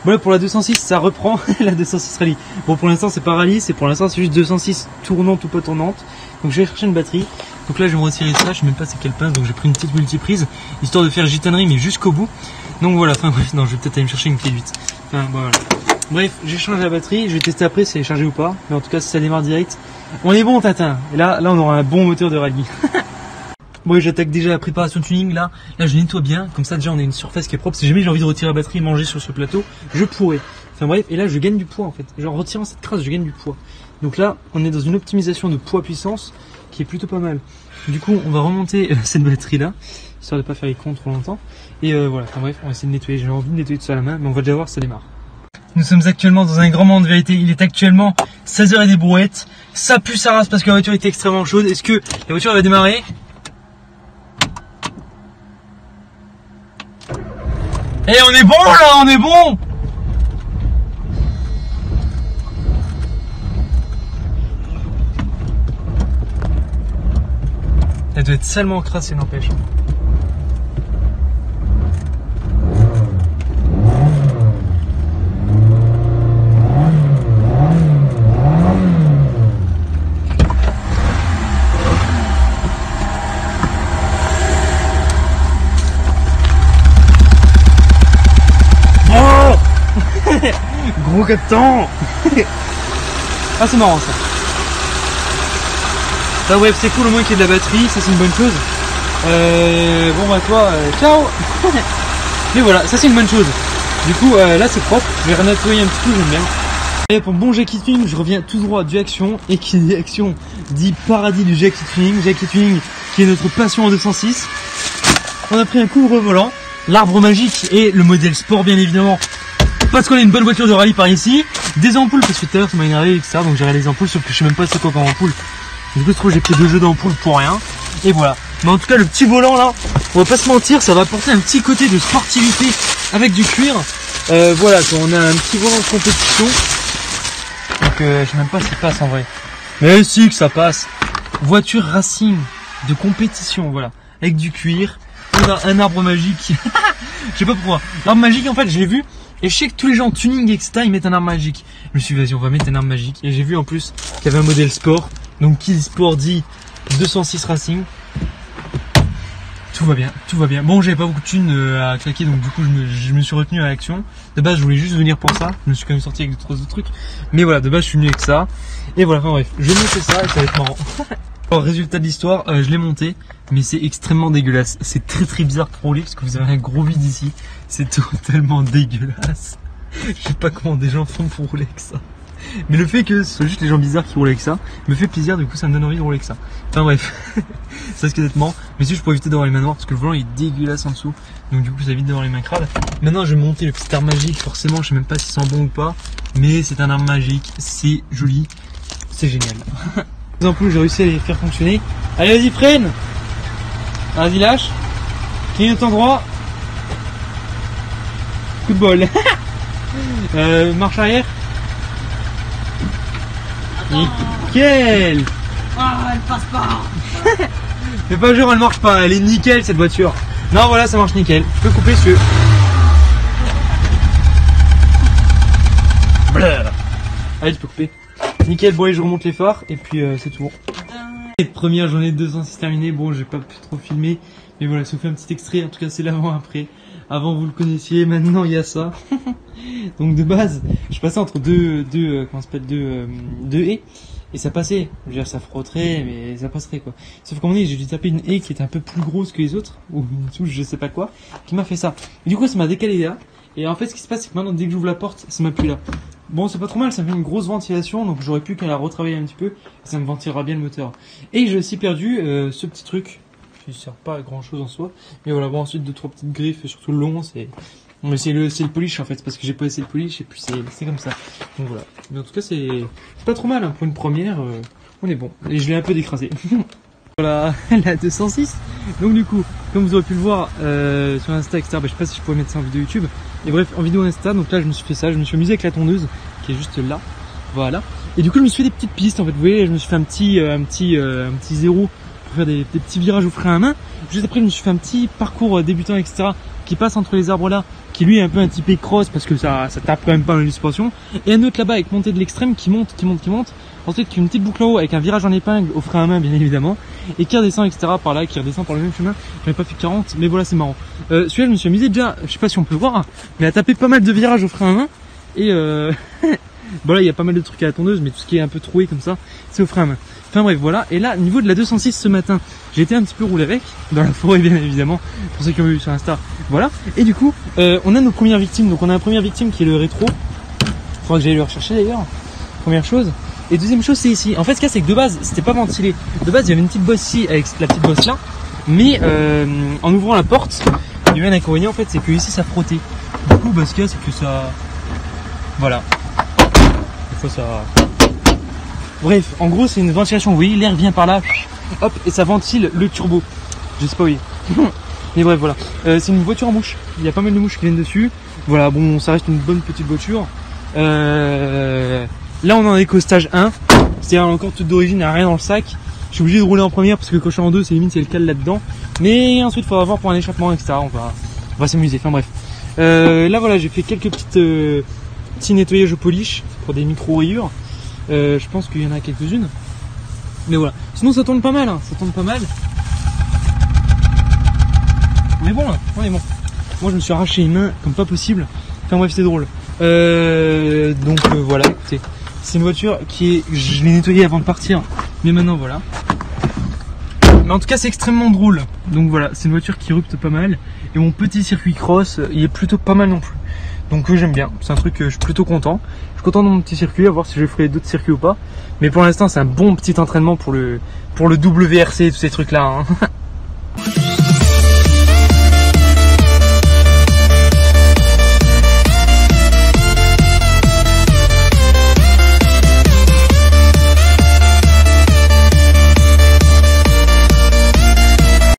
Voilà pour la 206, ça reprend la 206 rallye. Bon, pour l'instant c'est pas rallye, c'est pour l'instant c'est juste 206 tournante ou pas tournante. Donc je vais chercher une batterie. Donc là je vais me retirer ça, je sais même pas c'est quelle pince, donc j'ai pris une petite multiprise histoire de faire gitanerie mais jusqu'au bout. Donc voilà, enfin bref, non je vais peut-être aller me chercher une clé 8. Enfin voilà. Bref, j'ai changé la batterie, je vais tester après si elle est chargée ou pas. Mais en tout cas si ça démarre direct, on est bon Tintin. Et là on aura un bon moteur de rallye. Bon, j'attaque déjà la préparation tuning là je nettoie bien, comme ça déjà on a une surface qui est propre. Si jamais j'ai envie de retirer la batterie et manger sur ce plateau, je pourrais. Enfin bref, et là je gagne du poids en fait. Genre en retirant cette crasse, je gagne du poids. Donc là, on est dans une optimisation de poids-puissance qui est plutôt pas mal. Du coup, on va remonter cette batterie là, histoire de pas faire les cons trop longtemps. Et voilà, enfin bref, on va essayer de nettoyer. J'ai envie de nettoyer tout ça à la main, mais on va déjà voir si ça démarre. Nous sommes actuellement dans un grand moment de vérité. Il est actuellement 16h et des brouettes. Ça pue sa race parce que la voiture était extrêmement chaude. Est-ce que la voiture va démarrer? Eh, on est bon là, on est bon. Elle doit être salement crassée, n'empêche. Gros captant. Ah c'est marrant ça. Enfin bref c'est cool au moins qu'il y ait de la batterie, ça c'est une bonne chose. Bon bah toi ciao. Mais voilà, ça c'est une bonne chose. Du coup là c'est propre, je vais renettoyer un petit peu, j'aime bien. Et pour bon Jackie Tuning, je reviens tout droit du Action. Et qui dit Action dit paradis du Jackie Tuning. Jackie Tuning qui est notre passion en 206. On a pris un couvre-volant, l'arbre magique et le modèle sport bien évidemment. Parce qu'on a une bonne voiture de rallye par ici. Des ampoules, parce que tout à l'heure ça m'a énervé avec ça. Donc j'ai les ampoules, sauf que je sais même pas c'est quoi comme ampoule. Du coup je trouve j'ai pris 2 jeux d'ampoules pour rien. Et voilà. Mais en tout cas le petit volant là, on va pas se mentir, ça va apporter un petit côté de sportivité avec du cuir. Voilà quoi, on a un petit volant de compétition. Donc je sais même pas si ça passe en vrai. Mais si que ça passe. Voiture racing de compétition, voilà. Avec du cuir. On a un arbre magique. Je sais pas pourquoi. L'arbre magique en fait je l'ai vu. Et je sais que tous les gens en tuning etc ils mettent un arbre magique. Je me suis dit vas-y on va mettre un arbre magique. Et j'ai vu en plus qu'il y avait un modèle sport. Donc qui dit sport dit 206 Racing. Tout va bien, tout va bien. Bon j'avais pas beaucoup de thunes à claquer donc du coup je me suis retenu à l'action. De base je voulais juste venir pour ça. Je me suis quand même sorti avec 2-3 autres trucs. Mais voilà de base je suis venu avec ça. Et voilà enfin bref je vais monter ça et ça va être marrant. Alors, résultat de l'histoire, je l'ai monté, mais c'est extrêmement dégueulasse. C'est très bizarre pour rouler parce que vous avez un gros vide ici. C'est totalement dégueulasse. Je sais pas comment des gens font pour rouler avec ça. Mais le fait que ce soit juste les gens bizarres qui roulent avec ça me fait plaisir, du coup ça me donne envie de rouler avec ça. Enfin bref, ça c'est honnêtement. Mais si je peux éviter d'avoir les mains noires parce que le volant il est dégueulasse en dessous. Donc du coup ça évite d'avoir les mains crades. Maintenant je vais monter le petit arbre magique, forcément je sais même pas s'il sent bon ou pas. Mais c'est un arbre magique, c'est joli, c'est génial. Les ampoules, j'ai réussi à les faire fonctionner. Allez, vas-y, freine. Vas-y, lâche. Clignotant droit. Coup de bol. Marche arrière. Nickel. Ah, elle passe pas. Fais pas genre, elle marche pas. Elle est nickel, cette voiture. Non, voilà, ça marche nickel. Tu peux couper si tu veux. Allez, tu peux couper. Nickel, bon allez, je remonte les phares et puis c'est tout bon. Première journée de 206 terminée, bon j'ai pas pu trop filmer, mais voilà, ça vous fait un petit extrait, en tout cas c'est l'avant-après. Avant vous le connaissiez, maintenant il y a ça. Donc de base, je passais entre deux haies, et ça passait, je veux dire ça frotterait, mais ça passerait quoi. Sauf qu'à un moment donné, j'ai dû taper une haie qui était un peu plus grosse que les autres, ou une touche je sais pas quoi, qui m'a fait ça. Et du coup ça m'a décalé là, et en fait ce qui se passe c'est que maintenant dès que j'ouvre la porte, ça m'appuie là. Bon c'est pas trop mal, ça fait une grosse ventilation, donc j'aurais pu qu'à la retravailler un petit peu, et ça me ventilera bien le moteur. Et j'ai aussi perdu ce petit truc, qui sert pas à grand chose en soi, mais voilà, bon ensuite 2-3 petites griffes, surtout le long, c'est le polish en fait, parce que j'ai pas essayé le polish, et puis c'est comme ça. Donc voilà, mais en tout cas c'est pas trop mal, hein, pour une première, on est bon, et je l'ai un peu décrasé. Voilà, la 206. Donc du coup, comme vous aurez pu le voir sur Insta, etc., je sais pas si je pourrais mettre ça en vidéo YouTube. Et bref, en vidéo Insta, donc là je me suis fait ça, je me suis amusé avec la tondeuse, qui est juste là. Voilà. Et du coup je me suis fait des petites pistes en fait, vous voyez, je me suis fait un petit zéro pour faire des petits virages au frein à main. Juste après, je me suis fait un petit parcours débutant, etc. qui passe entre les arbres là, qui lui est un peu un typé cross parce que ça tape quand même pas dans les suspensions. Et un autre là-bas avec montée de l'extrême qui monte. Ensuite, une petite boucle en haut avec un virage en épingle au frein à main, bien évidemment. Et qui redescend, etc. par là, qui redescend par le même chemin. J'en ai pas fait 40, mais voilà, c'est marrant. Celui-là, je me suis amusé déjà, je sais pas si on peut voir, mais à taper pas mal de virages au frein à main. Et bon là, il y a pas mal de trucs à la tondeuse, mais tout ce qui est un peu troué comme ça, c'est au frein à main. Enfin bref, voilà. Et là, au niveau de la 206 ce matin, j'ai été un petit peu roulé avec, dans la forêt bien évidemment, pour ceux qui ont vu sur Insta. Voilà. Et du coup, on a nos premières victimes. Donc on a la première victime qui est le rétro. Faudra que j'aille le rechercher d'ailleurs. Première chose. Et deuxième chose, c'est ici. En fait, ce qu'il y a, c'est que de base, c'était pas ventilé. De base, il y avait une petite bosse ici avec la petite bosse là. Mais en ouvrant la porte, il y avait un inconvénient en fait, c'est que ici ça frottait. Du coup, ce qu'il y a, c'est que ça. Voilà. Des fois ça. Bref, en gros, c'est une ventilation. Vous voyez, l'air vient par là. Hop, et ça ventile le turbo. J'ai spoilé. Mais bref, voilà. C'est une voiture en mouche. Il y a pas mal de mouches qui viennent dessus. Voilà, bon, ça reste une bonne petite voiture. Là, on en est qu'au stage 1. C'est-à-dire encore toute d'origine, il n'y a rien dans le sac. Je suis obligé de rouler en première parce que quand je suis en 2, c'est limite, c'est le cal là-dedans. Mais ensuite, il faudra voir pour un échappement, etc. On va s'amuser. Enfin bref. Là, voilà, j'ai fait quelques petits nettoyages au polish pour des micro-rayures. Je pense qu'il y en a quelques-unes. Mais voilà. Sinon, ça tourne pas mal. Hein. Ça tourne pas mal. On est bon là. On est bon. Moi, je me suis arraché les mains comme pas possible. Enfin bref, c'est drôle. Donc voilà, écoutez. C'est une voiture je l'ai nettoyée avant de partir. Mais maintenant, voilà. Mais en tout cas, c'est extrêmement drôle. Donc voilà, c'est une voiture qui rupte pas mal. Et mon petit circuit cross, il est plutôt pas mal non plus. Donc j'aime bien. C'est un truc que je suis plutôt content. Je suis content de mon petit circuit, à voir si je ferai d'autres circuits ou pas. Mais pour l'instant, c'est un bon petit entraînement pour le WRC et tous ces trucs-là. Hein.